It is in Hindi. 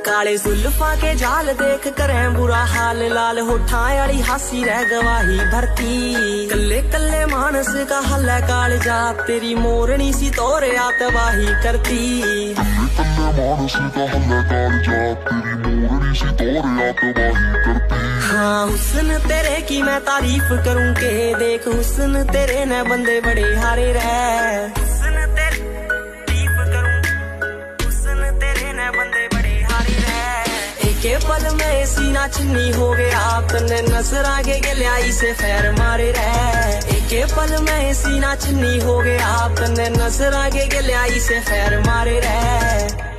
काले जुल्फा के जाल देख करें बुरा हाल, लाल होठा वाली हासी रह गवाही भरती। कल्ले कल्ले मानस का हल है काल जा, तेरी मोरनी सी तोरे आतवाही करती। हाँ हुस्न तेरे की मैं तारीफ करूं के, देख हुस्न तेरे न बंदे बड़े हारे रह। हुस्न तेरी तारीफ करूं, हुस्न तेरे न बंदे बड़े हारे रह। एके पल में सीना चिन्नी हो गया, तन्ने नजर आगे गलियाई से फैर मारे रह। एके पल में सीना चिन्नी हो गया, तन्ने नजर आगे गलियाई से फैर मारे रह।